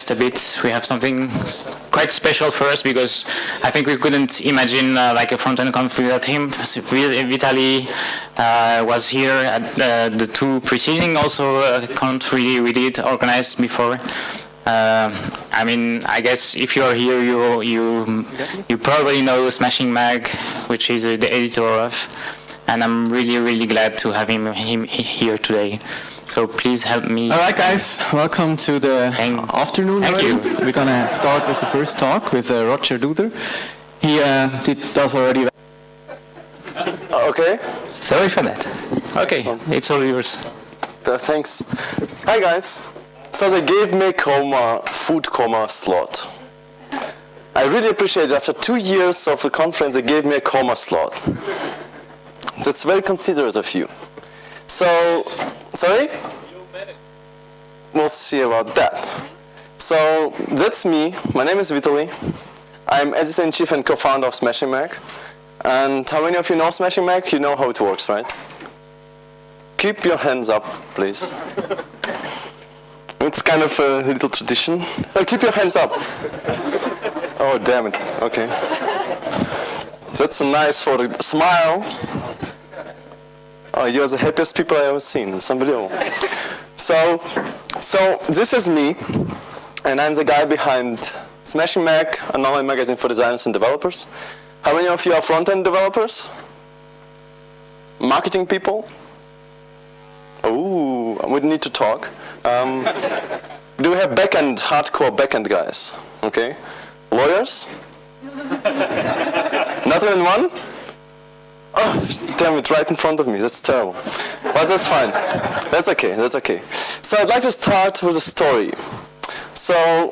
just a bit. We have something quite special for us because I think we couldn't imagine like a front-end conf without him. Vitaly was here at the two preceding also conf we did organized before. I mean, I guess if you are here, you probably know Smashing Mag, which is the editor of, and I'm really glad to have him here today. So please help me. All right, guys, welcome to the afternoon. Thank you. We're gonna start with the first talk with Roger Duder. He does already. Okay. Sorry for that. Okay, it's all yours. Thanks. Hi, guys. So they gave me food coma slot. I really appreciate it. After 2 years of the conference, they gave me a coma slot. That's very considerate of you. So, sorry? We'll see about that. So, that's me. My name is Vitaly. I'm editor-in-chief and co-founder of Smashing Mag. And how many of you know Smashing Mag? You know how it works, right? Keep your hands up, please. It's kind of a little tradition. Oh, keep your hands up. Oh, damn it. Okay. That's nice for the smile. Oh, you're the happiest people I've ever seen. It's unbelievable. So this is me, and I'm the guy behind Smashing Mag, an online magazine for designers and developers. How many of you are front-end developers? Marketing people? Oh, we need to talk. Do we have back-end, hardcore back-end guys? Okay. Lawyers? Not even one? Oh, damn it, right in front of me. That's terrible. But that's fine. That's okay, that's okay. So I'd like to start with a story. So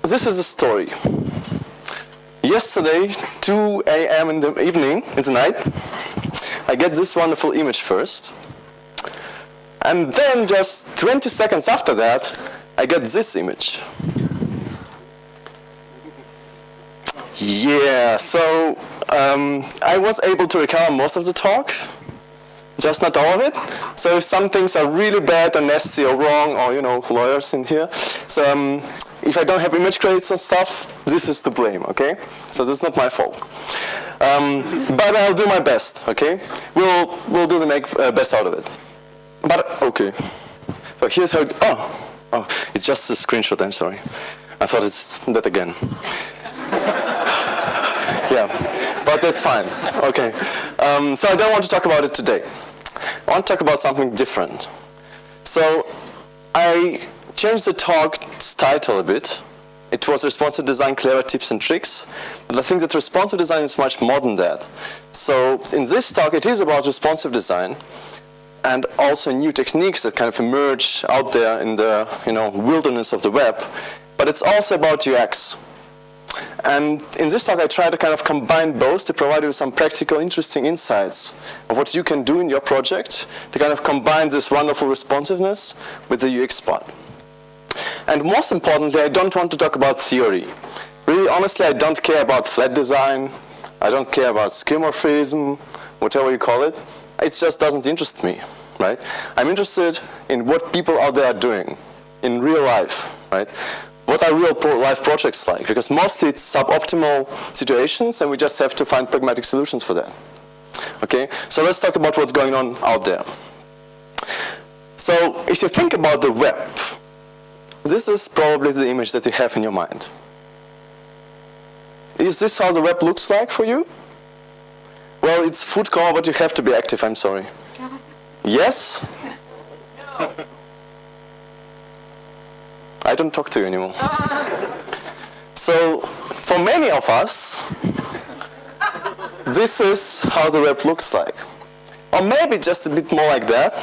this is a story. Yesterday, 2 a.m. in the evening, in the night, I get this wonderful image first. And then just 20 seconds after that, I get this image. Yeah, so I was able to recover most of the talk, just not all of it. So if some things are really bad or nasty or wrong, or lawyers in here, so if I don't have image credits and stuff, this is to blame, okay? So that's not my fault. But I'll do my best, okay? We'll do the best out of it. But, okay. So here's how, oh, it's just a screenshot, I'm sorry. I thought it's that again. Yeah, but that's fine, okay. So I don't want to talk about it today. I want to talk about something different. So I changed the talk's title a bit. It was Responsive Design, Clever Tips and Tricks. But I think that responsive design is much more than that. So in this talk, it is about responsive design, and also new techniques that kind of emerge out there in the wilderness of the web. But it's also about UX. And in this talk, I try to kind of combine both to provide you with some practical, interesting insights of what you can do in your project to kind of combine this wonderful responsiveness with the UX part. And most importantly, I don't want to talk about theory. Really, honestly, I don't care about flat design. I don't care about skeuomorphism, whatever you call it. It just doesn't interest me, right? I'm interested in what people out there are doing in real life, right? What are real life projects like? Because mostly it's suboptimal situations, and we just have to find pragmatic solutions for that. Okay, so let's talk about what's going on out there. So if you think about the web, this is probably the image that you have in your mind. Is this how the web looks like for you? Well, it's food coma, but you have to be active, I'm sorry. Yes? I don't talk to you anymore. So, for many of us, this is how the web looks like. Or maybe just a bit more like that.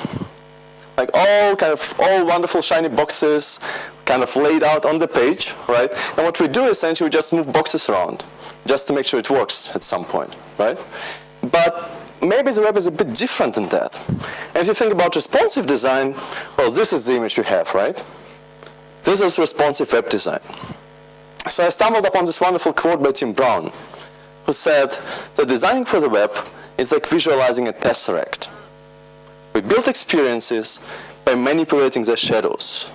Like all wonderful shiny boxes kind of laid out on the page, right? And what we do essentially, we just move boxes around just to make sure it works at some point, right? But maybe the web is a bit different than that. And if you think about responsive design, well, this is the image we have, right? This is responsive web design. So I stumbled upon this wonderful quote by Tim Brown, who said that designing for the web is like visualizing a tesseract. We build experiences by manipulating their shadows.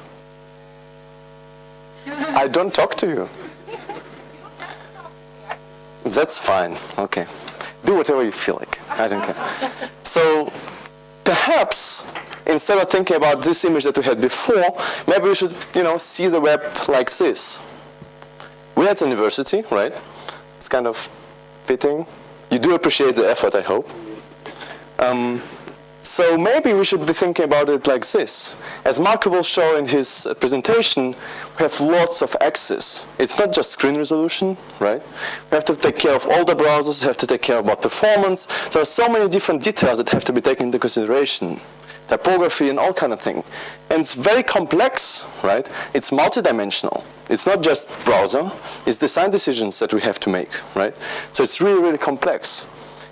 I don't talk to you. That's fine. Okay. Do whatever you feel like. I don't care. So perhaps instead of thinking about this image that we had before, maybe we should, see the web like this. We're at university, right? It's kind of fitting. You do appreciate the effort, I hope. So maybe we should be thinking about it like this. As Marco will show in his presentation, we have lots of access. It's not just screen resolution, right? We have to take care of all the browsers, we have to take care about performance. There are so many different details that have to be taken into consideration. Typography and all kind of thing. And it's very complex, right? It's multidimensional. It's not just browser, it's design decisions that we have to make, right? So it's really, really complex.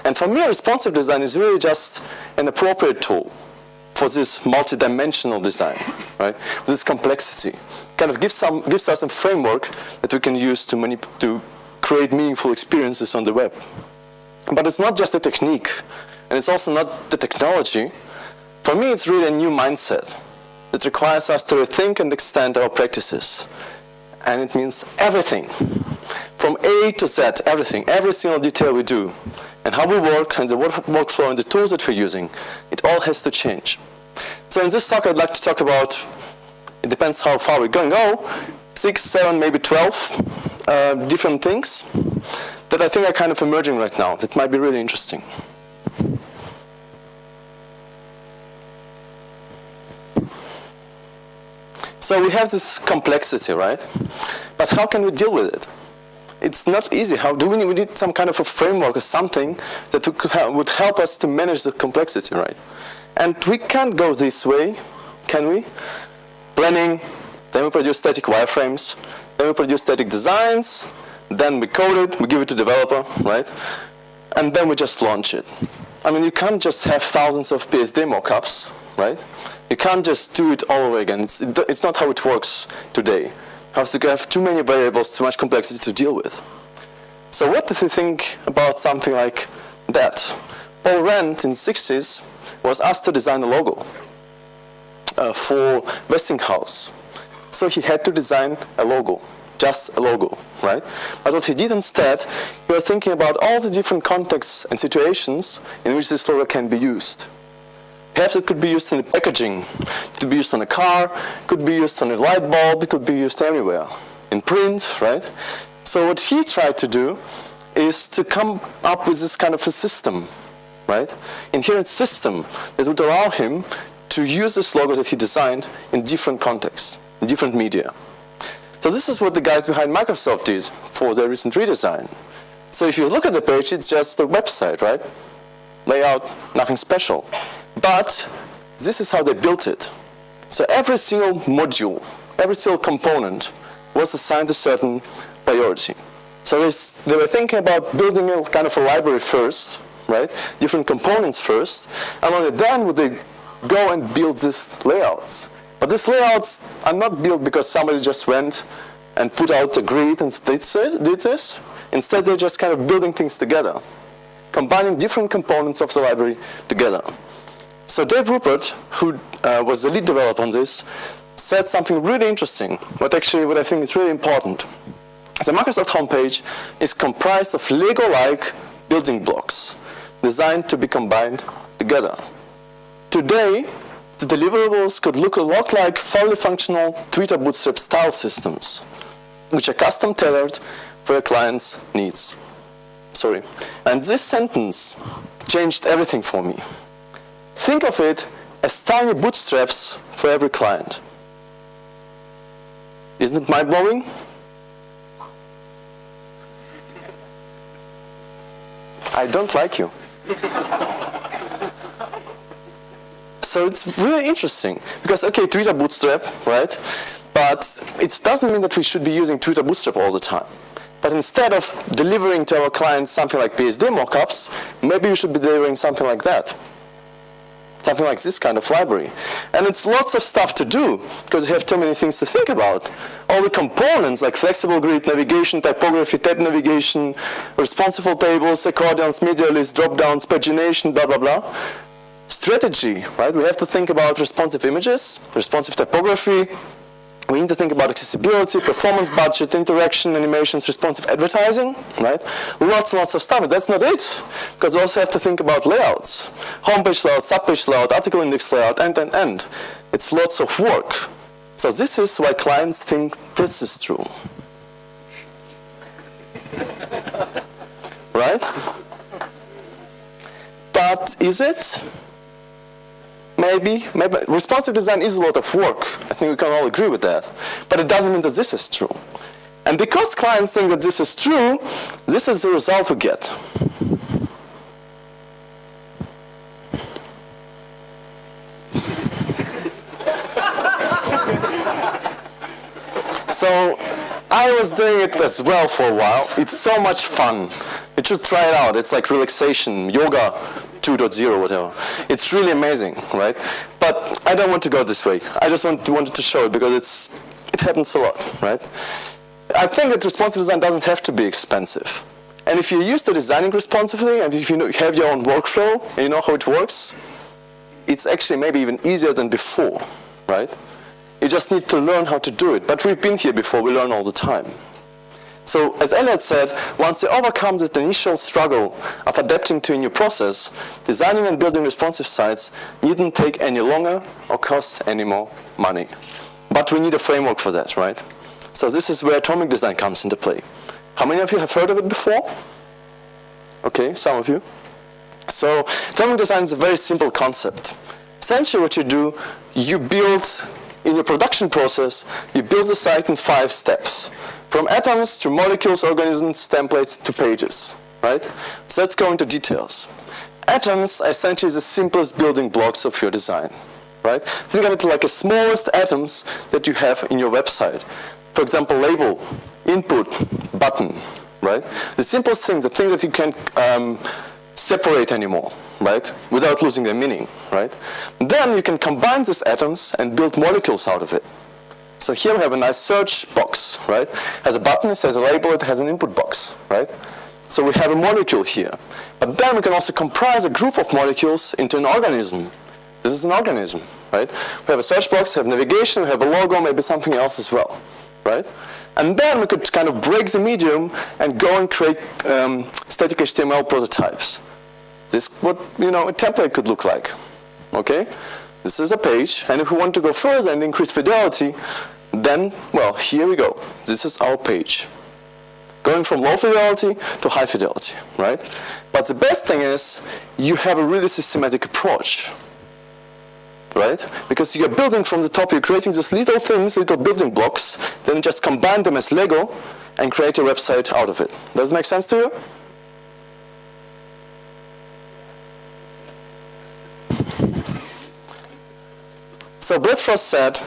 And for me, responsive design is really just an appropriate tool for this multidimensional design, right? This complexity. Kind of gives us a framework that we can use to create meaningful experiences on the web. But it's not just a technique, and it's also not the technology. For me, it's really a new mindset that requires us to rethink and extend our practices. And it means everything, from A to Z, everything, every single detail we do, and how we work, and the workflow, and the tools that we're using, it all has to change. So in this talk, I'd like to talk about, it depends how far we're going to go, 6, 7, maybe 12 different things that I think are kind of emerging right now, that might be really interesting. So we have this complexity, right? But how can we deal with it? It's not easy. How do we need some kind of a framework or something that would help us to manage the complexity, right? And we can't go this way, can we? Planning, then we produce static wireframes, then we produce static designs, then we code it, we give it to developer, right? And then we just launch it. I mean, you can't just have thousands of PSD mockups, right? You can't just do it all over again. It's not how it works today. You have too many variables, too much complexity to deal with. So what do you think about something like that? Paul Rand in the 60s was asked to design a logo for Westinghouse. So he had to design a logo, just a logo, right? But what he did instead, he was thinking about all the different contexts and situations in which this logo can be used. Perhaps it could be used in the packaging, it could be used on a car, it could be used on a light bulb, it could be used everywhere. In print, right? So what he tried to do is to come up with this kind of a system, right? Inherent system that would allow him to use this logo that he designed in different contexts, in different media. So this is what the guys behind Microsoft did for their recent redesign. So if you look at the page, it's just a website, right? Layout, nothing special. But this is how they built it. So every single module, every single component was assigned a certain priority. So they were thinking about building a kind of a library first, right? Different components first, and only then would they go and build these layouts. But these layouts are not built because somebody just went and put out a grid and did this. Instead, they're just kind of building things together, combining different components of the library together. So Dave Rupert, who was the lead developer on this, said something really interesting, what I think is really important. The Microsoft homepage is comprised of Lego-like building blocks designed to be combined together. Today, the deliverables could look a lot like fully functional Twitter Bootstrap style systems, which are custom tailored for your client's needs. And this sentence changed everything for me. Think of it as tiny bootstraps for every client. Isn't it mind-blowing? I don't like you. So it's really interesting because, okay, Twitter Bootstrap, right? But it doesn't mean that we should be using Twitter Bootstrap all the time. But instead of delivering to our clients something like PSD mockups, maybe we should be delivering something like that. Something like this kind of library. And it's lots of stuff to do, because you have too many things to think about. All the components, like flexible grid, navigation, typography, tab navigation, responsive tables, accordions, media lists, drop-downs, pagination, blah, blah, blah. Strategy, right? We have to think about responsive images, responsive typography, We need to think about accessibility, performance budget, interaction, animations, responsive advertising, right? Lots and lots of stuff. But that's not it, because we also have to think about layouts. Homepage layout, subpage layout, article index layout, and. It's lots of work. So this is why clients think this is true. Right? But is it? Maybe. Responsive design is a lot of work. I think we can all agree with that. But it doesn't mean that this is true. And because clients think that this is true, this is the result we get. So I was doing it as well for a while. It's so much fun. You should try it out. It's like relaxation, yoga 2.0, whatever. It's really amazing, right? But I don't want to go this way. I just wanted to show it because it happens a lot, right? I think that responsive design doesn't have to be expensive. And if you're used to designing responsively, and if you have your own workflow, and you know how it works, it's actually maybe even easier than before, right? You just need to learn how to do it. But we've been here before, we learn all the time. So, as Elliot said, once you overcome this initial struggle of adapting to a new process, designing and building responsive sites needn't take any longer or cost any more money. But we need a framework for that, right? So this is where atomic design comes into play. How many of you have heard of it before? Okay, some of you. So, atomic design is a very simple concept. Essentially what you do, you build, in your production process, you build the site in 5 steps. From atoms to molecules, organisms, templates to pages, right? So let's go into details. Atoms are essentially the simplest building blocks of your design, right? Think of it like the smallest atoms that you have in your website. For example, label, input, button, right? The simplest thing, the thing that you can't separate anymore, right? Without losing their meaning, right? Then you can combine these atoms and build molecules out of it. So here we have a nice search box, right? It has a button, it has a label, it has an input box, right? So we have a molecule here. But then we can also comprise a group of molecules into an organism. This is an organism, right? We have a search box, we have navigation, we have a logo, maybe something else as well, right? And then we could kind of break the medium and go and create static HTML prototypes. This is what, a template could look like, okay? This is a page, and if we want to go further and increase fidelity, then, well, here we go. This is our page. Going from low fidelity to high fidelity, right? But the best thing is, you have a really systematic approach, right? Because you're building from the top, you're creating these little things, little building blocks, then just combine them as Lego and create a website out of it. Does it make sense to you? So Brett Frost said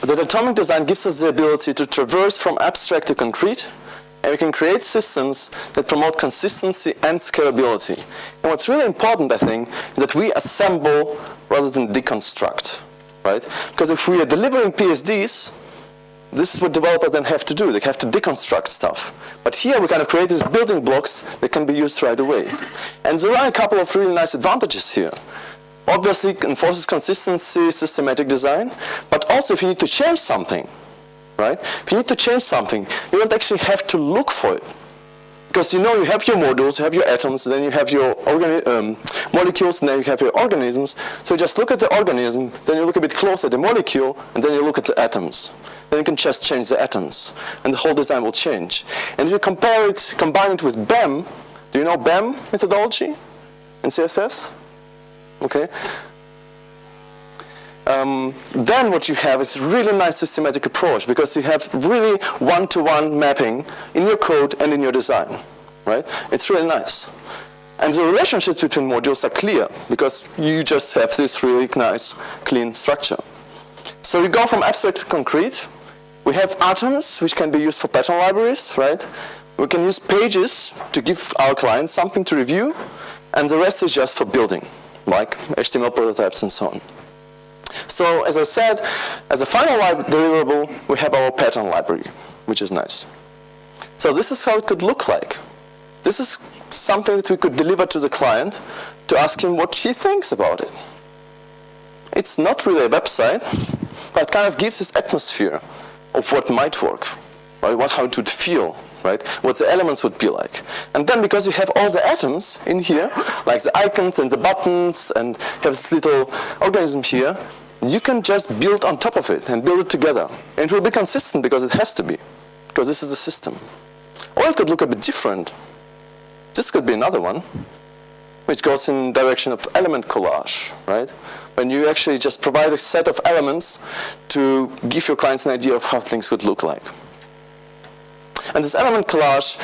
that atomic design gives us the ability to traverse from abstract to concrete, and we can create systems that promote consistency and scalability. And what's really important, I think, is that we assemble rather than deconstruct, right? Because if we are delivering PSDs, this is what developers then have to do. They have to deconstruct stuff. But here we kind of create these building blocks that can be used right away. And there are a couple of really nice advantages here. Obviously, it enforces consistency, systematic design, but also if you need to change something, right? If you need to change something, you don't actually have to look for it. Because you have your modules, you have your atoms, then you have your molecules, and then you have your organisms. So you just look at the organism, then you look a bit closer at the molecule, and then you look at the atoms. Then you can just change the atoms, and the whole design will change. And if you combine it with BEM, do you know BEM methodology in CSS? Okay. Then what you have is a really nice systematic approach because you have really one-to-one mapping in your code and in your design, right? It's really nice. And the relationships between modules are clear because you just have this really nice, clean structure. So we go from abstract to concrete. We have atoms, which can be used for pattern libraries, right? We can use pages to give our clients something to review, and the rest is just for building, like HTML prototypes and so on. So, as I said, as a final deliverable, we have our pattern library, which is nice. So this is how it could look like. This is something that we could deliver to the client to ask him what he thinks about it. It's not really a website. but it kind of gives this atmosphere of what might work, right? How it would feel, right? What the elements would be like. And then because you have all the atoms in here, like the icons and the buttons, and have this little organism here, you can just build on top of it and build it together. And it will be consistent because it has to be, because this is the system. Or it could look a bit different. This could be another one, which goes in the direction of element collage, right? When you actually just provide a set of elements to give your clients an idea of how things would look like. And this element collage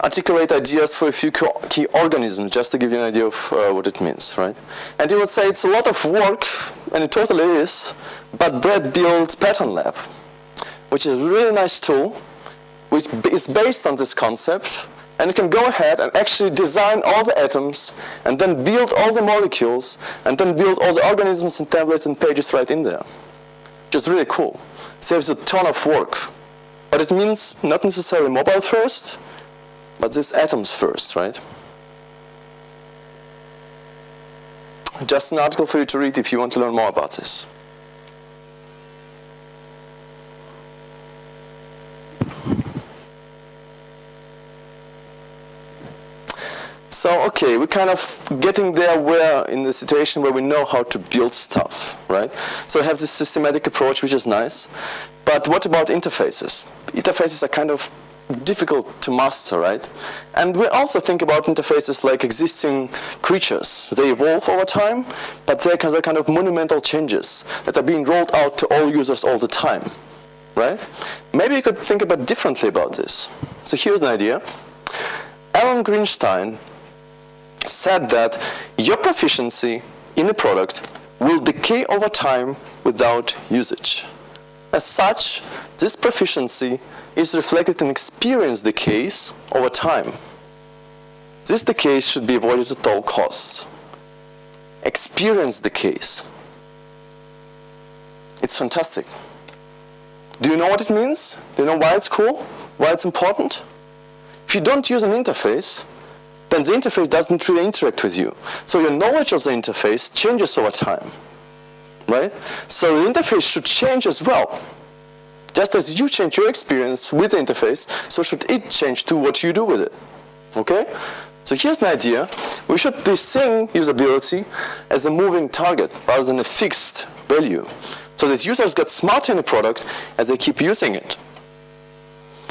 articulate ideas for a few key organisms, just to give you an idea of what it means, right? And you would say it's a lot of work, and it totally is, but Brett built Pattern Lab, which is a really nice tool, which is based on this concept, and you can go ahead and actually design all the atoms, and then build all the molecules, and then build all the organisms and tablets and pages right in there. Which is really cool. Saves a ton of work. But it means not necessarily mobile first, but these atoms first, right? Just an article for you to read if you want to learn more about this. So, okay, we're kind of getting there where in the situation where we know how to build stuff, right? So I have this systematic approach, which is nice. But what about interfaces? Interfaces are kind of difficult to master, right? And we also think about interfaces like existing creatures. They evolve over time, but they're kind of monumental changes that are being rolled out to all users all the time, right? Maybe you could think about differently about this. So here's an idea. Alan Greenstein said that your proficiency in a product will decay over time without usage. As such, this proficiency is reflected in experience decays over time. This decay should be avoided at all costs. Experience decays. It's fantastic. Do you know what it means? Do you know why it's cool? Why it's important? If you don't use an interface, then the interface doesn't really interact with you. So your knowledge of the interface changes over time, right? So the interface should change as well. Just as you change your experience with the interface, so should it change to what you do with it, okay? So here's an idea. We should be seeing usability as a moving target rather than a fixed value, so that users get smarter in a product as they keep using it.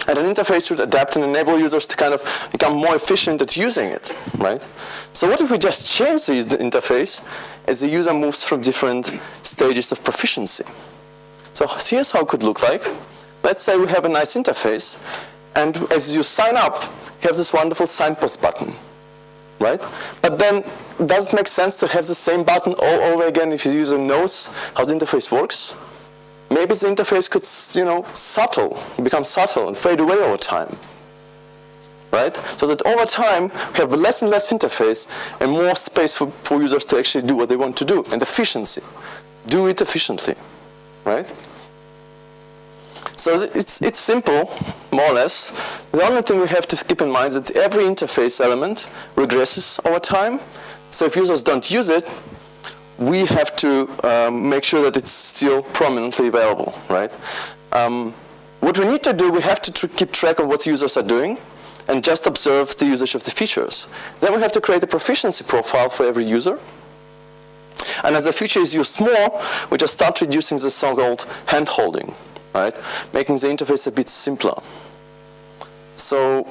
And an interface should adapt and enable users to kind of become more efficient at using it, right? So what if we just change the interface as the user moves from different stages of proficiency? So here's how it could look like. Let's say we have a nice interface, and as you sign up, you have this wonderful signpost button, right? But then, does it make sense to have the same button all over again if the user knows how the interface works? Maybe the interface could, become subtle and fade away over time, right? So that over time, we have less and less interface and more space for users to actually do what they want to do, and efficiency. Do it efficiently, right? So it's simple, more or less. The only thing we have to keep in mind is that every interface element regresses over time. So if users don't use it, we have to make sure that it's still prominently available, right? What we need to do, we have to keep track of what users are doing and just observe the usage of the features. Then we have to create a proficiency profile for every user. And as the feature is used more, we just start reducing the so-called hand-holding, right? Making the interface a bit simpler. So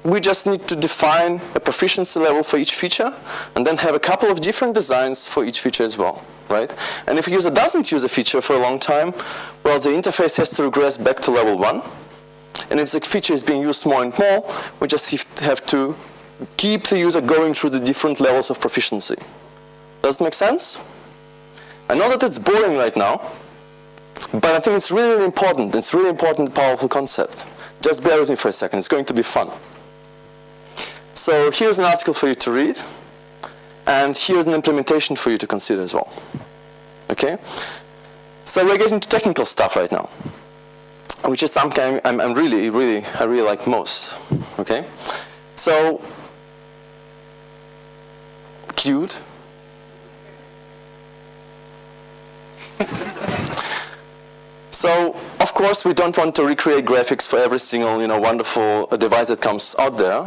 we just need to define a proficiency level for each feature and then have a couple of different designs for each feature as well, right? And if a user doesn't use a feature for a long time, well, the interface has to regress back to level 1. And if the feature is being used more and more, we just have to keep the user going through the different levels of proficiency. Does it make sense? I know that it's boring right now, but I think it's really, really important. It's really important, powerful concept. Just bear with me for a second. It's going to be fun. So here's an article for you to read, and here's an implementation for you to consider as well. Okay? So we're getting to technical stuff right now, which is something I really like most. Okay? So, cute. So, of course, we don't want to recreate graphics for every single, wonderful device that comes out there.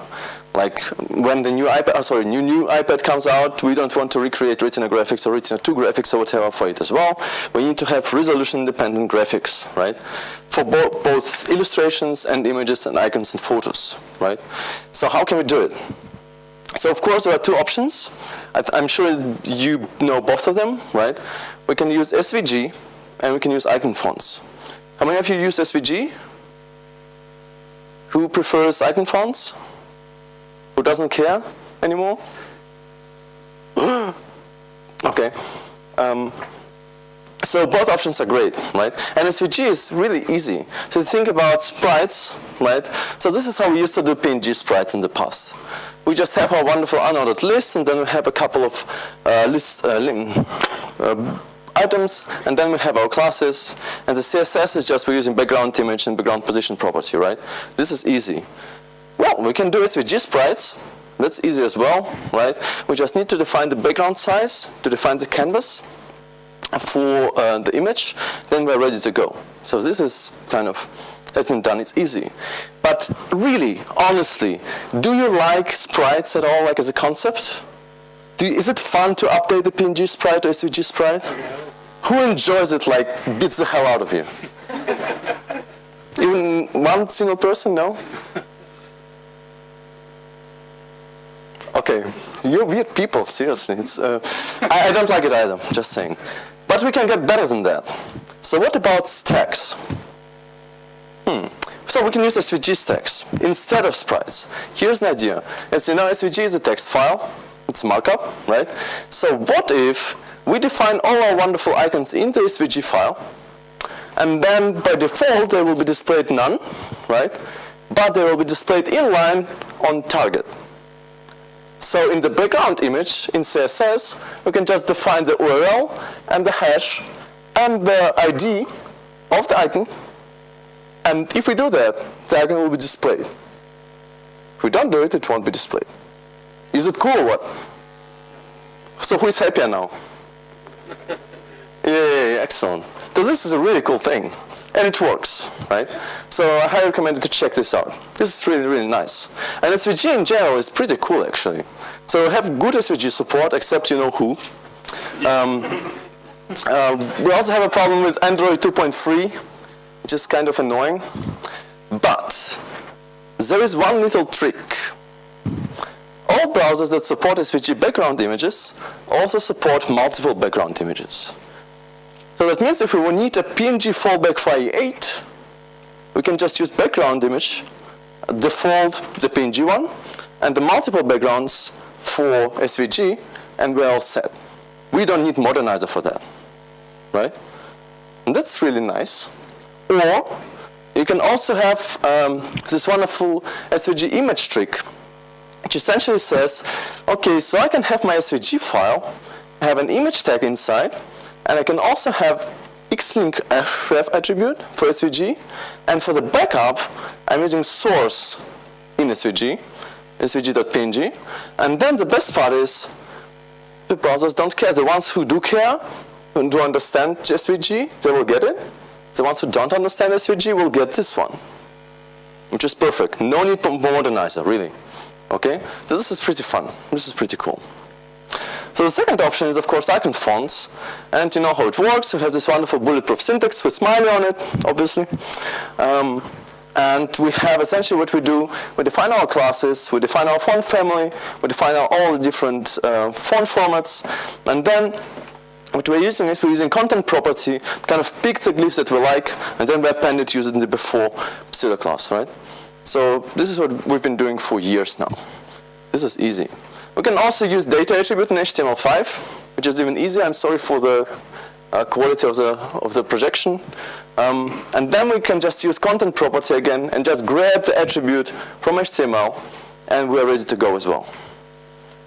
Like when the new iPad comes out, we don't want to recreate Retina graphics or Retina 2 graphics or whatever for it as well. We need to have resolution-independent graphics, right? For both illustrations and images and icons and photos, right? So how can we do it? So of course there are two options. I'm sure you know both of them, right? We can use SVG and we can use icon fonts. How many of you use SVG? Who prefers icon fonts? Who doesn't care anymore? Okay. So both options are great, right? And SVG is really easy. So think about sprites, right? So this is how we used to do PNG sprites in the past. We just have our wonderful unordered list, and then we have a couple of items, and then we have our classes, and the CSS is just we're using background image and background position property, right? This is easy. Well, we can do SVG sprites. That's easy as well, right? We just need to define the background size, to define the canvas for the image, then we're ready to go. So this is kind of has been done, it's easy. But really, honestly, do you like sprites at all, like as a concept? Is it fun to update the PNG sprite or SVG sprite? Who enjoys it, like, beats the hell out of you? Even one single person, no? Okay, you're weird people, seriously. I don't like it either, just saying. But we can get better than that. So what about stacks? So we can use SVG stacks instead of sprites. Here's an idea. As you know, SVG is a text file. It's markup, right? So what if we define all our wonderful icons in the SVG file, and then by default they will be displayed none, right? But they will be displayed inline on target. So in the background image in CSS, we can just define the URL and the hash and the ID of the icon. And if we do that, the icon will be displayed. If we don't do it, it won't be displayed. Is it cool or what? So who is happier now? Yeah, excellent. So this is a really cool thing. And it works, right? So I highly recommend you to check this out. This is really, really nice. And SVG in general is pretty cool, actually. So we have good SVG support, except you know who. We also have a problem with Android 2.3, which is kind of annoying. But there is one little trick. All browsers that support SVG background images also support multiple background images. So that means if we need a PNG fallback for IE8, we can just use background image, default the PNG one, and the multiple backgrounds for SVG, and we're all set. We don't need Modernizer for that, right? And that's really nice. Or you can also have this wonderful SVG image trick, which essentially says, okay, so I can have my SVG file, have an image tag inside, and I can also have xlink href attribute for SVG, and for the backup, I'm using source in SVG, svg.png, and then the best part is the browsers don't care. The ones who do care, who do understand SVG, they will get it. The ones who don't understand SVG will get this one, which is perfect. No need for Modernizer, really. Okay? So this is pretty fun. This is pretty cool. So the second option is, of course, icon fonts. And you know how it works. We have this wonderful bulletproof syntax with smiley on it, obviously. And we have essentially what we do. We define our classes, we define our font family, we define all the different font formats. And then what we're using is we're using content property, kind of pick the glyphs that we like, and then we append it using the before pseudo class, right? So this is what we've been doing for years now. This is easy. We can also use data attribute in HTML5, which is even easier. I'm sorry for the quality of the projection. And then we can just use content property again and just grab the attribute from HTML, and we're ready to go as well.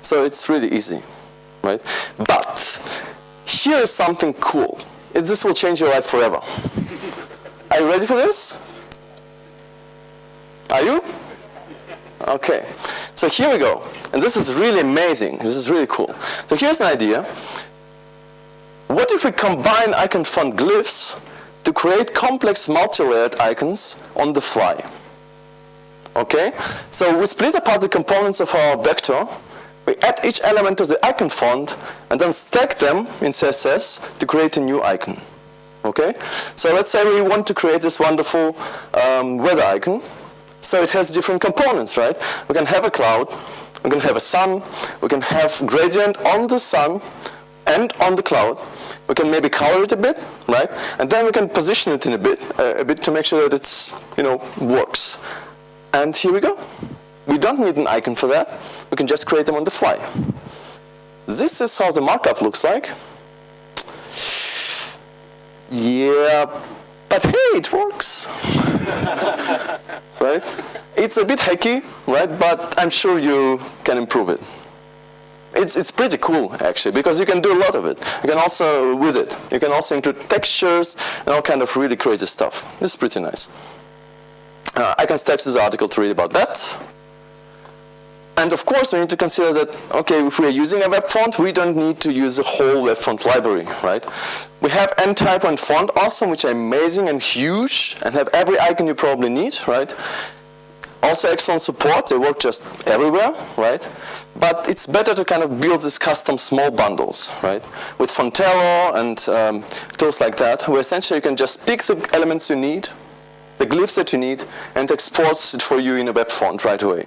So it's really easy, right? But here is something cool. This will change your life forever. Are you ready for this? Are you? Okay. So here we go. And this is really amazing. This is really cool. So here's an idea. What if we combine icon font glyphs to create complex multi-layered icons on the fly. Okay? So we split apart the components of our vector, we add each element to the icon font, and then stack them in CSS to create a new icon. Okay? So let's say we want to create this wonderful weather icon. So it has different components, right? We can have a cloud, we can have a sun, we can have gradient on the sun and on the cloud. We can maybe color it a bit, right? And then we can position it in a bit to make sure that it's, works. And here we go. We don't need an icon for that. We can just create them on the fly. This is how the markup looks like. Yeah, but hey, it works. Right? It's a bit hacky, right? But I'm sure you can improve it. It's pretty cool, actually, because you can do a lot of it. You can also, with it, you can also include textures and all kind of really crazy stuff. This is pretty nice. I can text this article to read about that. And of course, we need to consider that, okay, if we're using a web font, we don't need to use a whole web font library, right? We have N-type and font awesome, which are amazing and huge, and have every icon you probably need, right? Also excellent support, they work just everywhere, right? But it's better to kind of build these custom small bundles, right? With Fontero and tools like that, where essentially you can just pick the elements you need, the glyphs that you need, and exports it for you in a web font right away.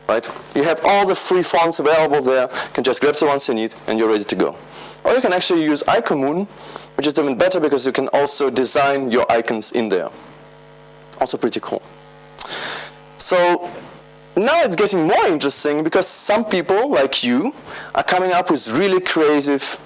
Right? You have all the free fonts available there, you can just grab the ones you need and you're ready to go. Or you can actually use Icomoon, which is even better because you can also design your icons in there. Also pretty cool. So now it's getting more interesting because some people, like you, are coming up with really creative,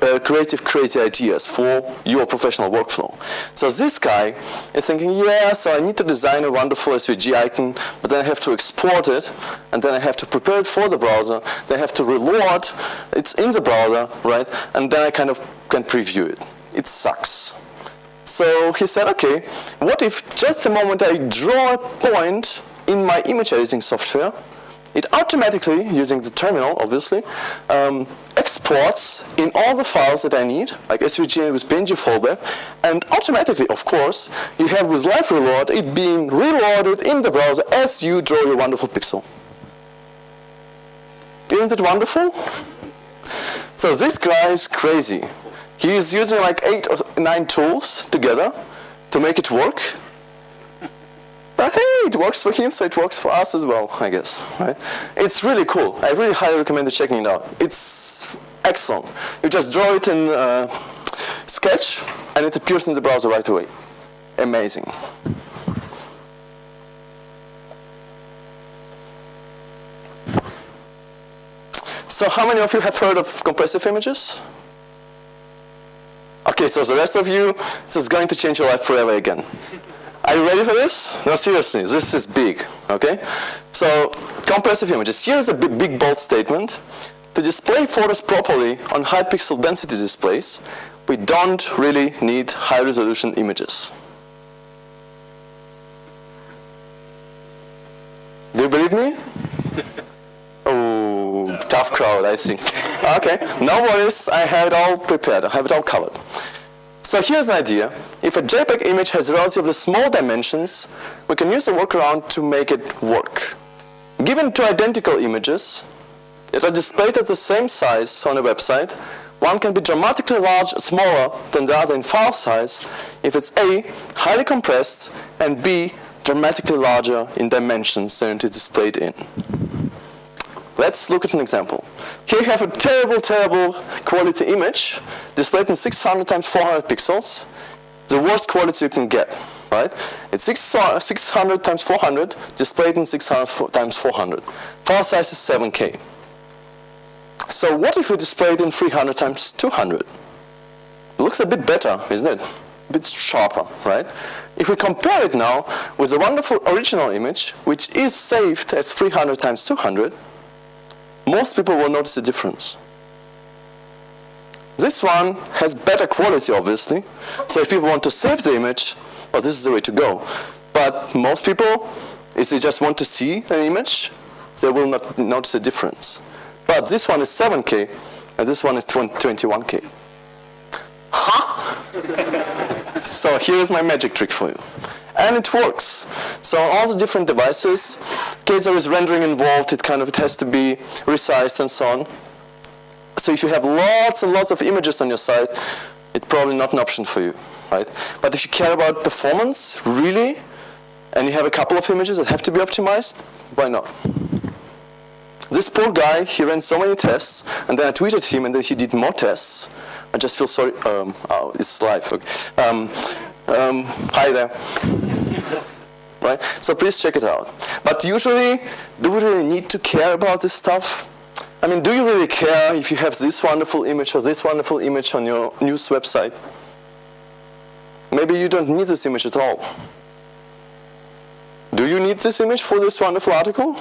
crazy ideas for your professional workflow. So this guy is thinking, yeah, so I need to design a wonderful SVG icon, but then I have to export it, and then I have to prepare it for the browser, then I have to reload, it's in the browser, right? And then I kind of can preview it. It sucks. So he said, okay, what if just the moment I draw a point in my image editing software, it automatically, using the terminal obviously, exports in all the files that I need, like SVG with PNG fallback, and automatically, of course, you have with live reload it being reloaded in the browser as you draw your wonderful pixel. Isn't it wonderful? So this guy is crazy. He is using like 8 or 9 tools together to make it work. But hey, it works for him, so it works for us as well, I guess. Right? It's really cool. I really highly recommend checking it out. It's excellent. You just draw it in Sketch, and it appears in the browser right away. Amazing. So how many of you have heard of compressive images? Okay, so the rest of you, this is going to change your life forever again. Are you ready for this? No, seriously, this is big, okay? So, compressive images. Here's a big bold statement. To display photos properly on high pixel density displays, we don't really need high resolution images. Do you believe me? Oh, tough crowd, I see. Okay, no worries, I have it all prepared, I have it all covered. So here's an idea. If a JPEG image has relatively small dimensions, we can use a workaround to make it work. Given 2 identical images that are displayed at the same size on a website, one can be dramatically smaller than the other in file size if it's A, highly compressed, and B, dramatically larger in dimensions than it is displayed in. Let's look at an example. Here you have a terrible quality image displayed in 600 times 400 pixels. The worst quality you can get, right? It's 600 times 400 displayed in 600 times 400. File size is 7K. So what if we display it in 300 times 200? It looks a bit better, isn't it? A bit sharper, right? If we compare it now with the wonderful original image, which is saved as 300 times 200, most people will notice the difference. This one has better quality, obviously. So if people want to save the image, well, this is the way to go. But most people, if they just want to see an image, they will not notice the difference. But this one is 7K, and this one is 21K. Huh? So here's my magic trick for you. And it works. So on all the different devices, in case there is rendering involved, it has to be resized and so on. So if you have lots and lots of images on your site, it's probably not an option for you, right? But if you care about performance, really, and you have a couple of images that have to be optimized, why not? This poor guy, he ran so many tests, and then I tweeted him, and then he did more tests. I just feel sorry. Oh, it's live. Okay. Hi there. Right? So please check it out. But usually, do we really need to care about this stuff? I mean, do you really care if you have this wonderful image or this wonderful image on your news website? Maybe you don't need this image at all. Do you need this image for this wonderful article?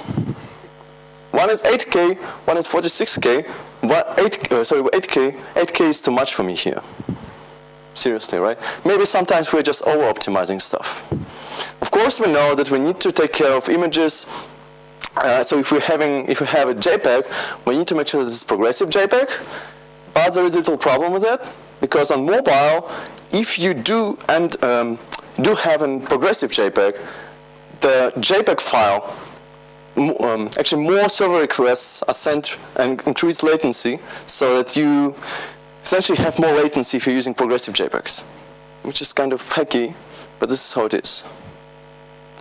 One is 8K, one is 46K. 8K. 8K is too much for me here. Seriously, right? Maybe sometimes we're just over-optimizing stuff. Of course, we know that we need to take care of images. So if we have a JPEG, we need to make sure that it's progressive JPEG. But there is a little problem with that, because on mobile, if you do have a progressive JPEG, the JPEG file, actually more server requests are sent and increase latency, so that you essentially have more latency if you're using progressive JPEGs, which is kind of hacky, but this is how it is.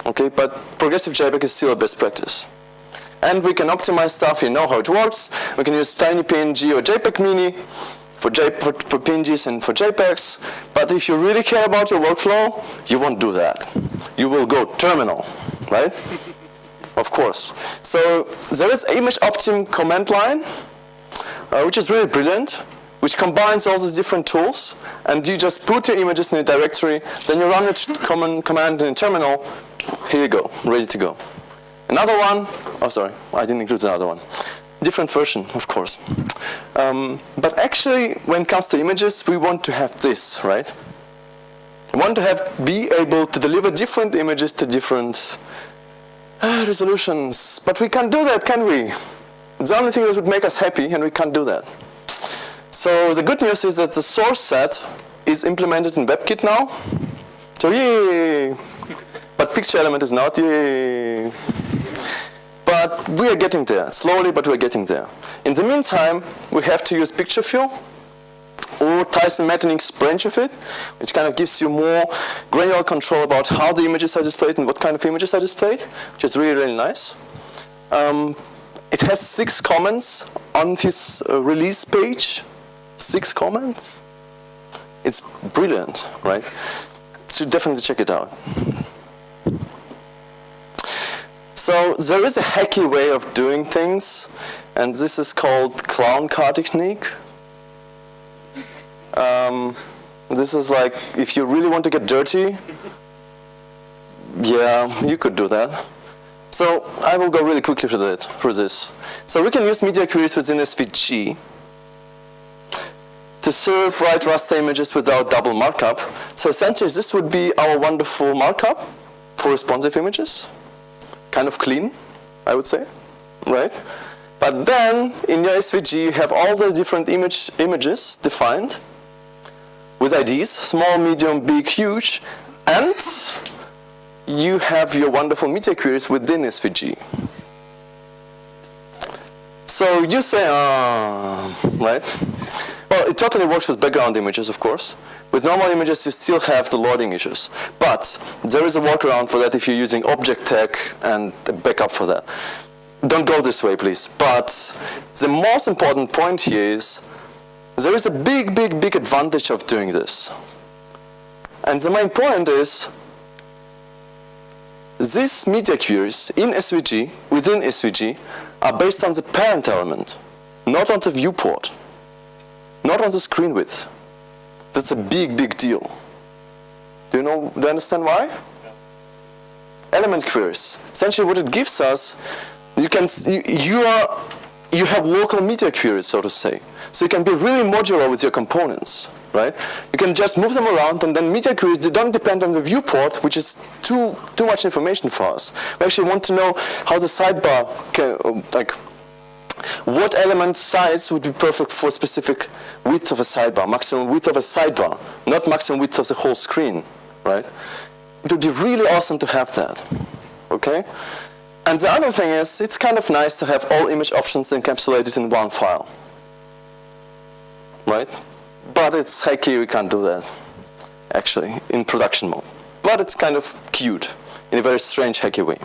Okay, but progressive JPEG is still a best practice. And we can optimize stuff, you know how it works. We can use tiny PNG or JPEG Mini for PNGs and for JPEGs. But if you really care about your workflow, you won't do that. You will go terminal, right? Of course. So there is Image Optim command line, which is really brilliant, which combines all these different tools, and you just put your images in a directory, then you run it command in a terminal. Here you go, ready to go. Another one, oh sorry, I didn't include another one. Different version, of course. But actually, when it comes to images, we want to have this, right? We want to be able to deliver different images to different resolutions. But we can't do that, can we? It's the only thing that would make us happy, and we can't do that. So the good news is that the source set is implemented in WebKit now. So yay! But picture element is not, yay! But we are getting there, slowly, but we're getting there. In the meantime, we have to use picture fill or Tyson Metanic's branch of it, which kind of gives you more granular control about how the images are displayed and what kind of images are displayed, which is really, really nice. It has 6 comments on his release page. 6 comments. It's brilliant, right? So definitely check it out. So there is a hacky way of doing things, and this is called clown car technique. This is like, if you really want to get dirty, yeah, you could do that. So I will go really quickly through this. So we can use media queries within SVG to serve write raster images without double markup. So essentially this would be our wonderful markup for responsive images. Kind of clean, I would say, right? But then in your SVG you have all the different images defined with IDs, small, medium, big, huge, and you have your wonderful media queries within SVG. So you say, right? Well, it totally works with background images, of course. With normal images, you still have the loading issues. But there is a workaround for that if you're using object tag and a backup for that. Don't go this way, please. But the most important point here is there is a big, big, big advantage of doing this. And the main point is these media queries in SVG, within SVG, are based on the parent element, not on the viewport, not on the screen width. That's a big, big deal. Do you understand why? Yeah. Element queries. Essentially what it gives us, you have local media queries, so to say. So you can be really modular with your components, right? You can just move them around, and then media queries, they don't depend on the viewport, which is too much information for us. We actually want to know how the sidebar what element size would be perfect for specific width of a sidebar, maximum width of a sidebar, not maximum width of the whole screen, right? It would be really awesome to have that, okay? And the other thing is, it's kind of nice to have all image options encapsulated in one file, right? But it's hacky, we can't do that, actually, in production mode. But it's kind of cute, in a very strange, hacky way.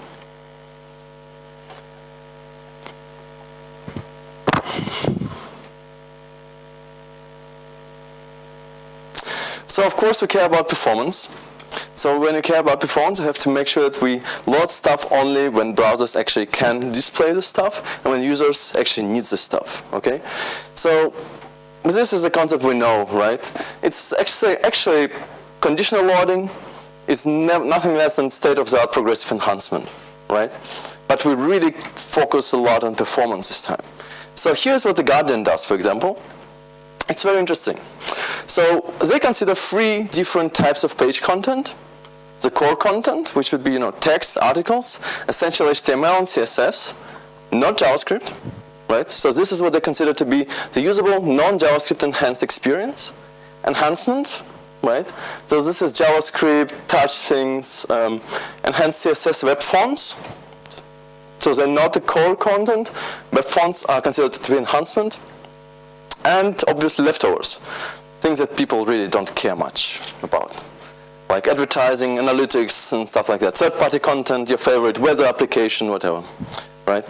So of course we care about performance. So when you care about performance, you have to make sure that we load stuff only when browsers actually can display the stuff and when users actually need the stuff, okay? So this is a concept we know, right? It's actually conditional loading is nothing less than state-of-the-art progressive enhancement, right? But we really focus a lot on performance this time. So here's what The Guardian does, for example. It's very interesting. So they consider 3 different types of page content. The core content, which would be text, articles, essential HTML and CSS, not JavaScript, right? So this is what they consider to be the usable non-JavaScript enhanced experience. Enhancement, right? So this is JavaScript, touch things, enhanced CSS web fonts. So they're not the core content. Web fonts are considered to be enhancement. And obviously leftovers, things that people really don't care much about, like advertising, analytics, and stuff like that. Third-party content, your favorite weather application, whatever, right?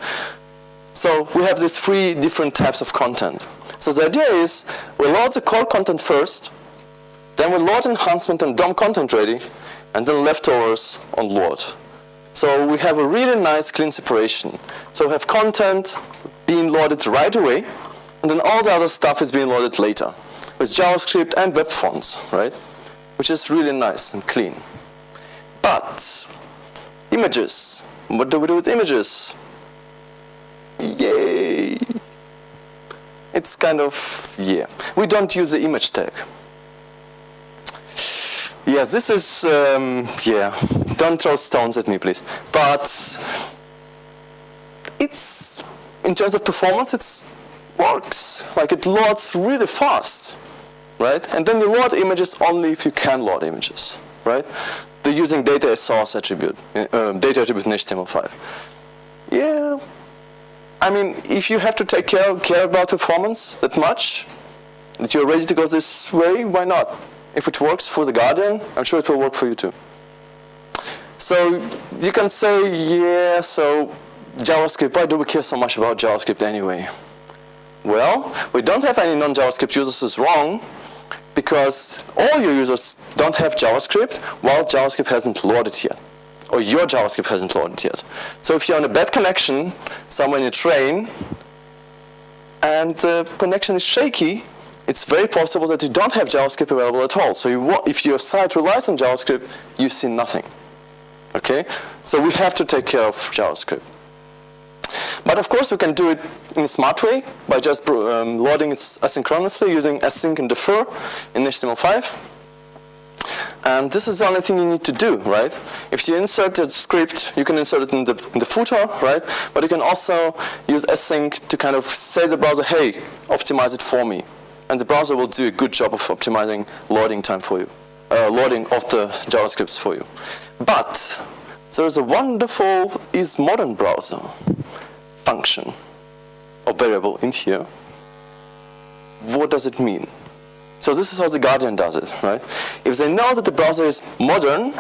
So we have these 3 different types of content. So the idea is we load the core content first, then we load enhancement and DOM content ready, and then leftovers on load. So we have a really nice clean separation. So we have content being loaded right away, and then all the other stuff is being loaded later with JavaScript and web fonts, right? Which is really nice and clean. But images, what do we do with images? Yay! It's kind of, yeah. We don't use the image tag. Yes, this is, yeah, don't throw stones at me, please. But it's, in terms of performance, it works. Like it loads really fast, right? And then you load images only if you can load images, right? They're using data as source attribute, data attribute in HTML5. Yeah, I mean, if you have to take care about performance that much, that you're ready to go this way, why not? If it works for The Guardian, I'm sure it will work for you too. So you can say, yeah, so JavaScript, why do we care so much about JavaScript anyway? Well, we don't have any non-JavaScript users is wrong, because all your users don't have JavaScript while JavaScript hasn't loaded yet, or your JavaScript hasn't loaded yet. So if you're on a bad connection, somewhere in a train, and the connection is shaky, it's very possible that you don't have JavaScript available at all. So if your site relies on JavaScript, you see nothing. Okay? So we have to take care of JavaScript. But of course, we can do it in a smart way by just loading it asynchronously using async and defer in HTML5. And this is the only thing you need to do, right? If you insert a script, you can insert it in the footer, right? But you can also use async to kind of say to the browser, hey, optimize it for me. And the browser will do a good job of optimizing loading time for you, loading of the JavaScripts for you. But there's a wonderful isModern function or variable in here. What does it mean? So this is how The Guardian does it, right? If they know that the browser is modern,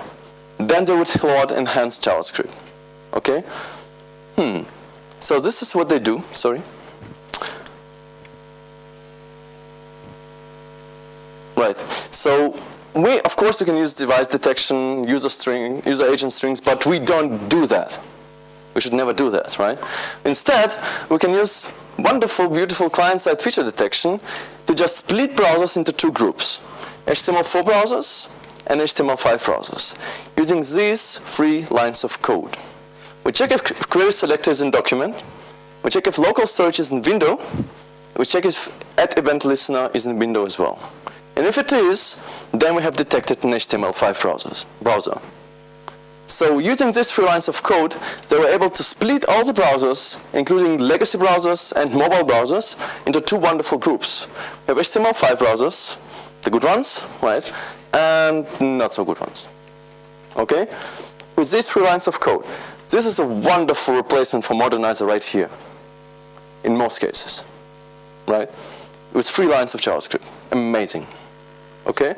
then they would load enhanced JavaScript. Okay? So this is what they do. Sorry. Right. So of course, we can use device detection, user agent strings, but we don't do that. We should never do that, right? Instead, we can use wonderful, beautiful client-side feature detection to just split browsers into 2 groups, HTML4 browsers and HTML5 browsers, using these 3 lines of code. We check if query selector is in document, we check if local storage is in window, we check if @event listener is in window as well. And if it is, then we have detected an HTML5 browser. So using these 3 lines of code, they were able to split all the browsers, including legacy browsers and mobile browsers, into 2 wonderful groups. We have HTML5 browsers, the good ones, right, and not so good ones. Okay? With these 3 lines of code, this is a wonderful replacement for Modernizer right here, in most cases, right? With 3 lines of JavaScript. Amazing. Okay?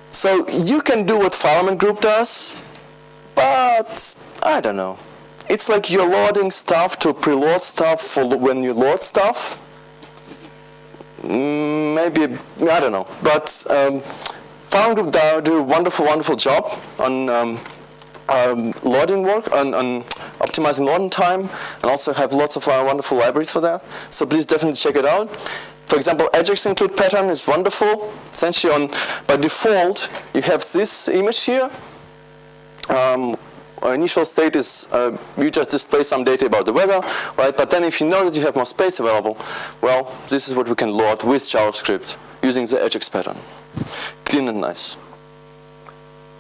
So you can do what Fileman Group does, but I don't know. It's like you're loading stuff to preload stuff for when you load stuff. Maybe, I don't know. But Fileman Group do a wonderful, wonderful job on loading work, on optimizing loading time, and also have lots of wonderful libraries for that. So please definitely check it out. For example, Ajax include pattern is wonderful. Essentially, by default, you have this image here. Our initial state is you just display some data about the weather, right? But then if you know that you have more space available, well, this is what we can load with JavaScript using the Ajax pattern. Clean and nice.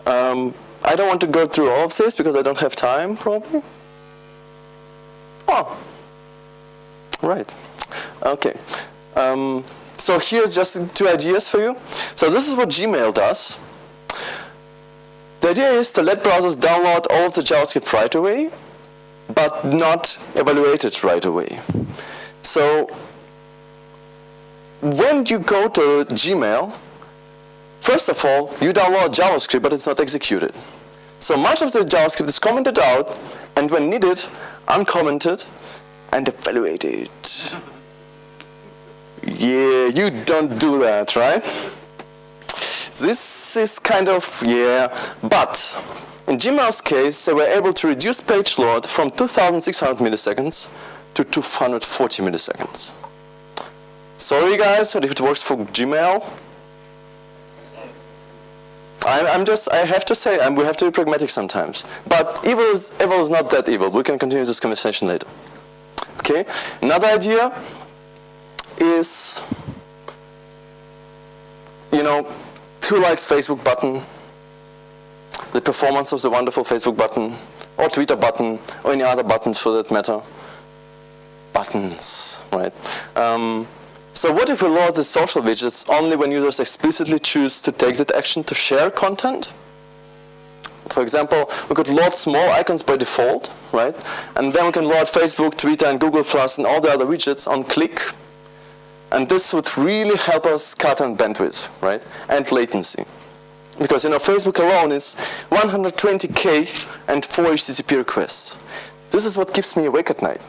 I don't want to go through all of this because I don't have time, probably. Oh, right. Okay. So here's just 2 ideas for you. So this is what Gmail does. The idea is to let browsers download all of the JavaScript right away, but not evaluate it right away. So when you go to Gmail, first of all, you download JavaScript, but it's not executed. So much of the JavaScript is commented out, and when needed, uncommented and evaluated. Yeah, you don't do that, right? This is kind of, yeah, but in Gmail's case, they were able to reduce page load from 2,600 milliseconds to 240 milliseconds. Sorry guys, but if it works for Gmail, I have to say, we have to be pragmatic sometimes. But evil is not that evil. We can continue this conversation later. Okay, another idea is, you know, 2 likes Facebook button, the performance of the wonderful Facebook button, or Twitter button, or any other buttons for that matter. Buttons, right? So what if we load the social widgets only when users explicitly choose to take that action to share content? For example, we could load small icons by default, right? And then we can load Facebook, Twitter, and Google+, and all the other widgets on click. And this would really help us cut on bandwidth, right? And latency. Because, you know, Facebook alone is 120K and 4 HTTP requests. This is what keeps me awake at night.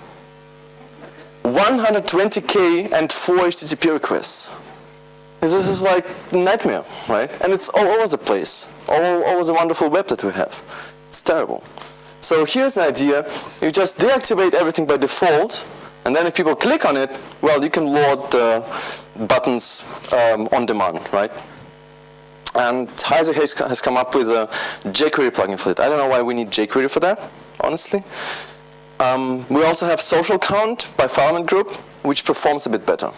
120K and 4 HTTP requests. This is like a nightmare, right? And it's all over the place. All over the wonderful web that we have. It's terrible. So here's an idea. You just deactivate everything by default, and then if people click on it, well, you can load the buttons on demand, right? And Heise has come up with a jQuery plugin for it. I don't know why we need jQuery for that, honestly. We also have social count by Fileman Group, which performs a bit better.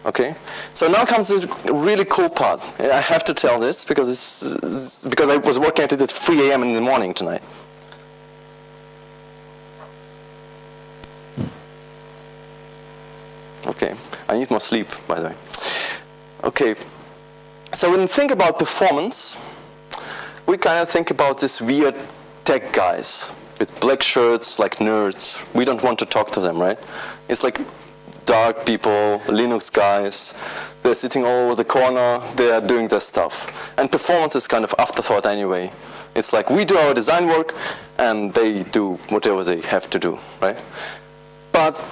Okay, so now comes this really cool part. I have to tell this because I was working at it at 3 a.m. in the morning tonight. Okay, I need more sleep, by the way. Okay, so when we think about performance, we kind of think about these weird tech guys with black shirts like nerds. We don't want to talk to them, right? It's like dark people, Linux guys. They're sitting all over the corner, they are doing their stuff. And performance is kind of afterthought anyway. It's like we do our design work and they do whatever they have to do, right? But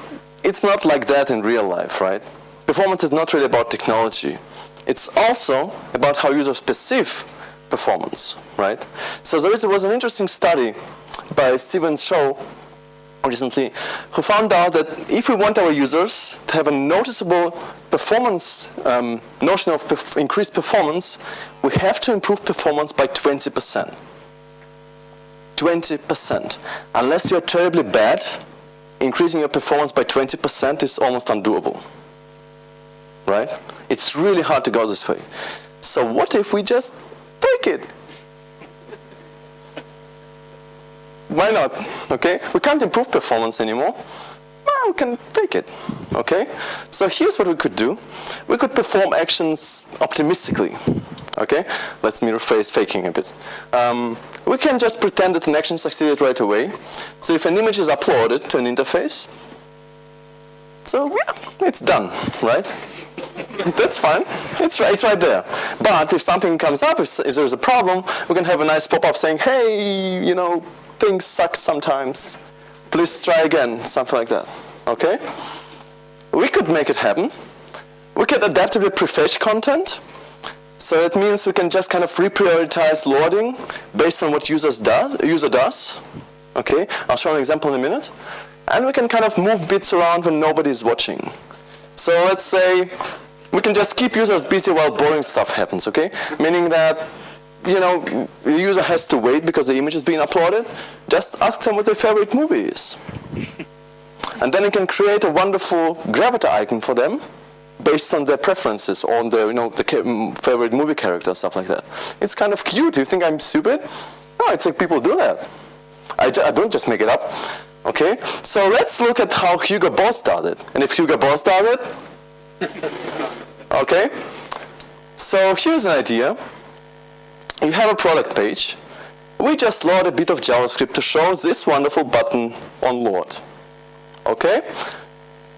it's not like that in real life, right? Performance is not really about technology. It's also about how users perceive performance, right? So there was an interesting study by Stephen Shaw recently, who found out that if we want our users to have a noticeable performance, notion of increased performance, we have to improve performance by 20%. 20%. Unless you're terribly bad, increasing your performance by 20% is almost undoable. Right? It's really hard to go this way. So what if we just take it? why not? Okay, we can't improve performance anymore. Well, we can fake it. Okay, so here's what we could do. We could perform actions optimistically. Okay, let me rephrase faking a bit. We can just pretend that an action succeeded right away. So if an image is uploaded to an interface, so yeah, it's done, right? That's fine. It's right there. But if something comes up, if there's a problem, we can have a nice pop-up saying, hey, you know, things suck sometimes. Please try again, something like that. Okay? We could make it happen. We could adaptively prefetch content. So it means we can just kind of reprioritize loading based on what user does. Okay? I'll show an example in a minute. And we can kind of move bits around when nobody's watching. So let's say we can just keep users busy while boring stuff happens, okay? Meaning that, you know, the user has to wait because the image is being uploaded. Just ask them what their favorite movie is. And then you can create a wonderful gravity icon for them based on their preferences, or on their, you know, the favorite movie character, stuff like that. It's kind of cute. Do you think I'm stupid? No, it's like people do that. I don't just make it up. Okay, so let's look at how Hugo Boss does it. And if Hugo Boss does it, okay, so here's an idea. You have a product page. We just load a bit of JavaScript to show this wonderful button on load. Okay,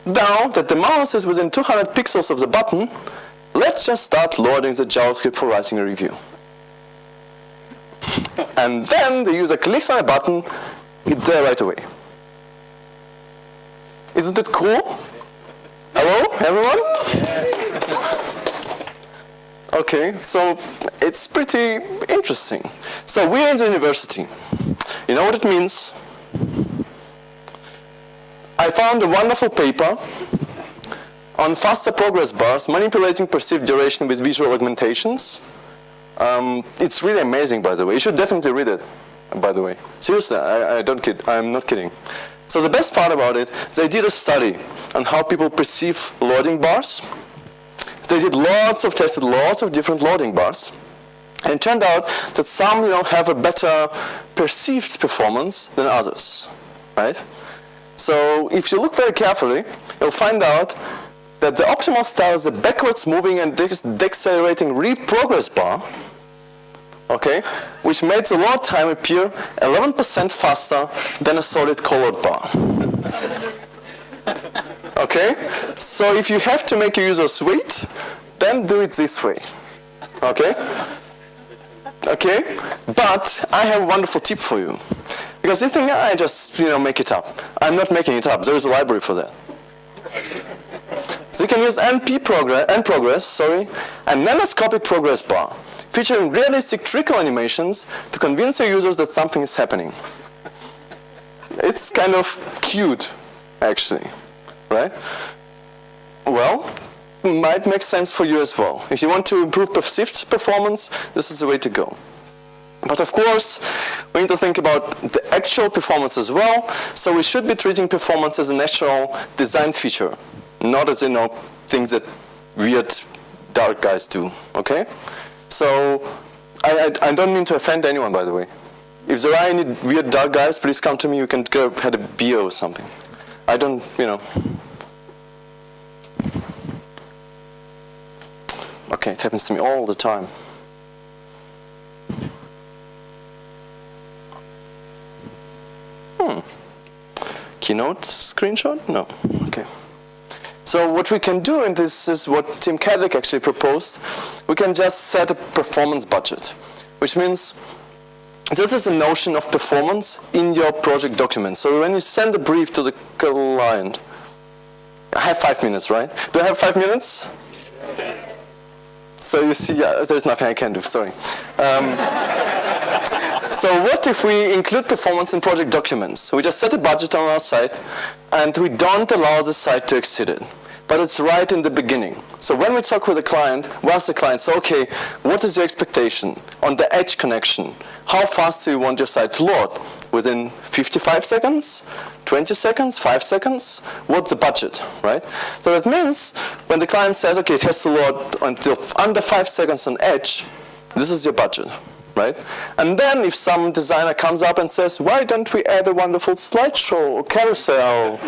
now that the mouse is within 200 pixels of the button, let's just start loading the JavaScript for writing a review. And then the user clicks on a button, it's there right away. Isn't it cool? Hello, everyone? Okay, so it's pretty interesting. So we're in the university. You know what it means? I found a wonderful paper on faster progress bars, manipulating perceived duration with visual augmentations. It's really amazing, by the way. You should definitely read it, by the way. Seriously, I don't kid. I'm not kidding. So the best part about it, they did a study on how people perceive loading bars. They did tested lots of different loading bars. And it turned out that some, you know, have a better perceived performance than others, right? So if you look very carefully, you'll find out that the optimal style is the backwards moving and decelerating reprogress bar, okay, which made the load time appear 11% faster than a solid colored bar. Okay, so if you have to make your users wait, then do it this way. Okay? Okay, but I have a wonderful tip for you. Because you think, I just, you know, make it up. I'm not making it up. There is a library for that. So you can use progress, a nanoscopic progress bar, featuring realistic trickle animations to convince your users that something is happening. It's kind of cute, actually, right? Well, might make sense for you as well. If you want to improve perceived performance, this is the way to go. But of course, we need to think about the actual performance as well. So we should be treating performance as a natural design feature, not as, you know, things that weird dark guys do. Okay? So I don't mean to offend anyone, by the way. If there are any weird dark guys, please come to me. You can go have a beer or something. I don't, you know. Okay, it happens to me all the time. Keynote screenshot? No. Okay. So what we can do, and this is what Tim Caddick actually proposed, we can just set a performance budget, which means this is a notion of performance in your project document. So when you send a brief to the client, I have 5 minutes, right? Do I have 5 minutes? So you see, yeah, there's nothing I can do, sorry. So what if we include performance in project documents? We just set a budget on our site, and we don't allow the site to exceed it. But it's right in the beginning. So when we talk with the client, we ask the client, so okay, what is your expectation on the edge connection? How fast do you want your site to load? Within 55 seconds? 20 seconds? 5 seconds? What's the budget, right? So that means when the client says, okay, it has to load until under 5 seconds on edge, this is your budget. right? And then if some designer comes up and says, why don't we add a wonderful slideshow or carousel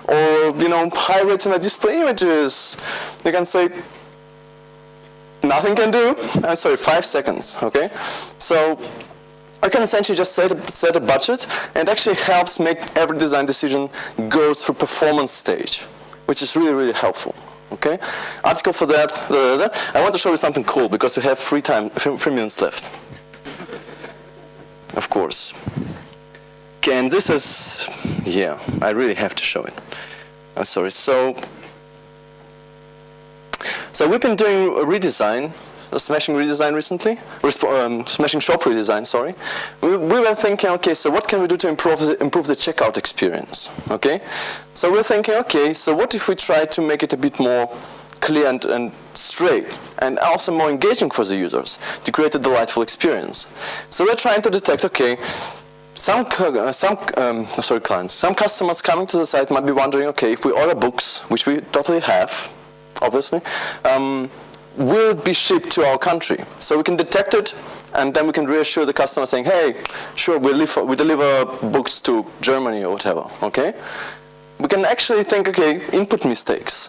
or, you know, high retina display images, you can say, nothing can do. Sorry, 5 seconds, okay? So I can essentially just set a budget, and it actually helps make every design decision go through performance stage, which is really, really helpful. Okay, article for that. I want to show you something cool because we have 3 minutes left. Of course. Okay, and this is, yeah, I really have to show it. I'm sorry. So we've been doing a redesign, a smashing redesign recently, smashing shop redesign. Sorry. We were thinking, okay, so what can we do to improve the checkout experience? Okay. So we're thinking, okay, so what if we try to make it a bit more clear and straight, and also more engaging for the users to create a delightful experience? So we're trying to detect, okay, some clients, some customers coming to the site might be wondering, okay, if we order books, which we totally have, obviously, will it be shipped to our country? So we can detect it, and then we can reassure the customer saying, hey, sure, we deliver books to Germany or whatever, okay? We can actually think, okay, input mistakes.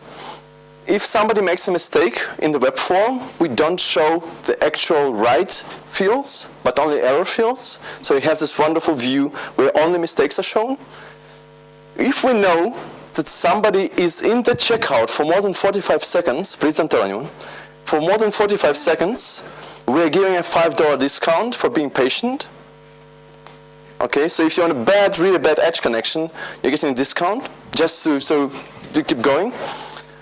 If somebody makes a mistake in the web form, we don't show the actual right fields, but only error fields. So we have this wonderful view where only mistakes are shown. If we know that somebody is in the checkout for more than 45 seconds, please don't tell anyone, for more than 45 seconds, we're giving a $5 discount for being patient. Okay, so if you're on a really bad edge connection, you're getting a discount just to keep going.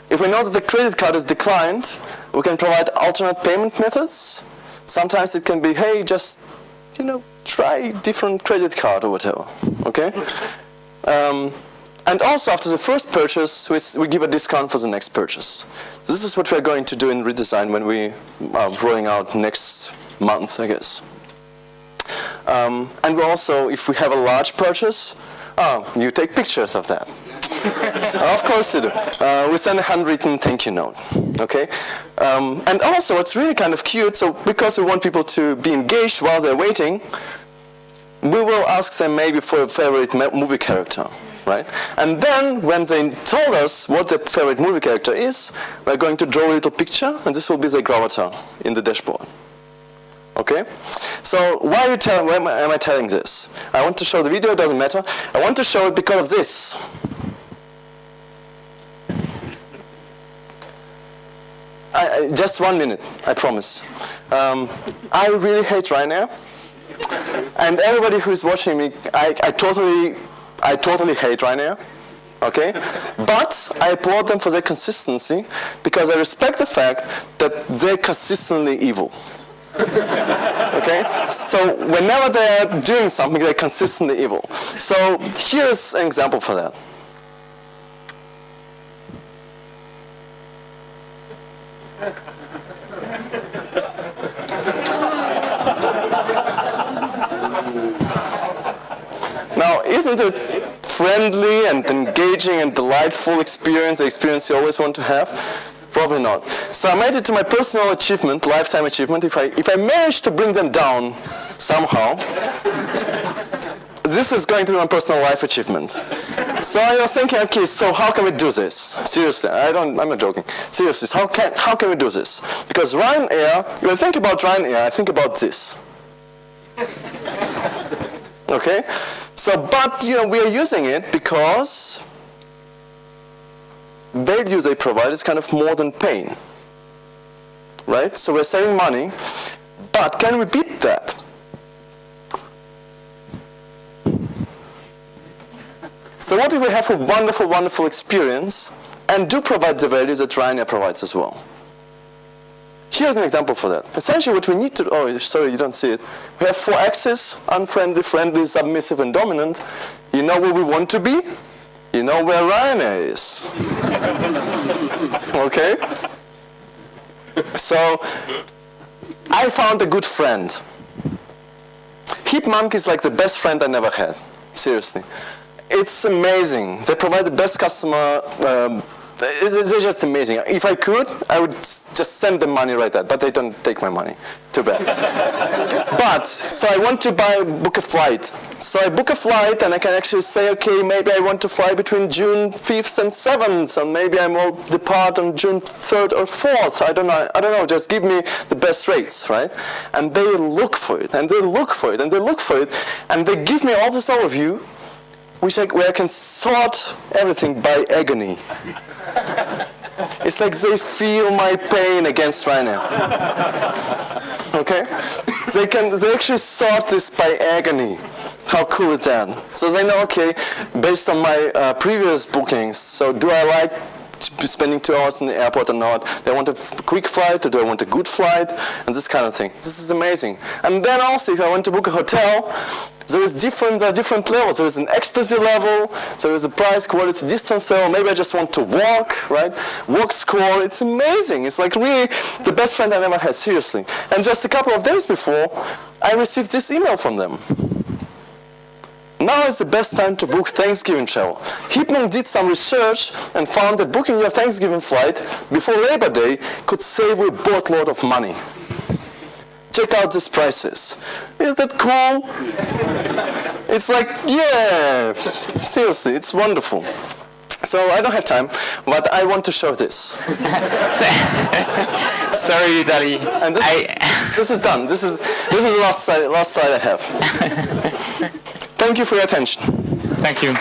If we know that the credit card is declined, we can provide alternate payment methods. Sometimes it can be, hey, just, you know, try different credit card or whatever. Okay. And also after the first purchase, we give a discount for the next purchase. This is what we're going to do in redesign when we are rolling out next month, I guess. And we also, if we have a large purchase, you take pictures of that. Of course you do. We send a handwritten thank you note. Okay. And also, it's really kind of cute. So because we want people to be engaged while they're waiting, we will ask them maybe for a favorite movie character, right? And then when they told us what their favorite movie character is, we're going to draw a little picture, and this will be the avatar in the dashboard. Okay? So why am I telling this? I want to show the video, it doesn't matter. I want to show it because of this. Just 1 minute, I promise. I really hate Ryanair. And everybody who is watching me, I totally hate Ryanair. Okay? But I applaud them for their consistency because I respect the fact that they're consistently evil. Okay? So whenever they're doing something, they're consistently evil. So here's an example for that. Now, isn't it friendly and engaging and delightful experience, the experience you always want to have? Probably not. So I made it to my personal achievement, lifetime achievement. If I manage to bring them down somehow, this is going to be my personal life achievement. So I was thinking, okay, so how can we do this? Seriously, I'm not joking. Seriously, how can we do this? Because Ryanair, when I think about Ryanair, I think about this. Okay? So, but, you know, we are using it because value they provide is kind of more than pain. Right? So we're saving money, but can we beat that? So what if we have a wonderful, wonderful experience and do provide the value that Ryanair provides as well? Here's an example for that. Essentially what we need to, oh, sorry, you don't see it. We have 4 axes, unfriendly, friendly, submissive, and dominant. You know where we want to be? You know where Ryanair is. Okay? So, I found a good friend. Hipmunk is like the best friend I never had. Seriously. It's amazing. They provide the best customer they're just amazing. If I could, I would just send them money right there, but they don't take my money. Too bad. But, so I want to book a flight. So I book a flight and I can actually say, okay, maybe I want to fly between June 5th and 7th, and maybe I will depart on June 3rd or 4th. I don't know, just give me the best rates, right? And they look for it, and they look for it, and they look for it, and they give me all this overview, where I can sort everything by agony. It's like they feel my pain against Ryanair. Okay? They actually sort this by agony. How cool is that? So they know, okay, based on my previous bookings, so do I like to be spending 2 hours in the airport or not? Do I want a quick flight or do I want a good flight? And this kind of thing. This is amazing. And then also, if I want to book a hotel, there are different levels. There is an ecstasy level, there is a price, quality, distance level. Maybe I just want to walk, right? Walk score, it's amazing. It's like really the best friend I've ever had, seriously. And just a couple of days before, I received this email from them. Now is the best time to book Thanksgiving travel. Hipman did some research and found that booking your Thanksgiving flight before Labor Day could save you a boatload of money. Check out these prices. Is that cool? It's like, yeah, seriously, it's wonderful. So I don't have time, but I want to show this. Sorry, Vitaly. And this is done. This is the last slide I have. Thank you for your attention. Thank you.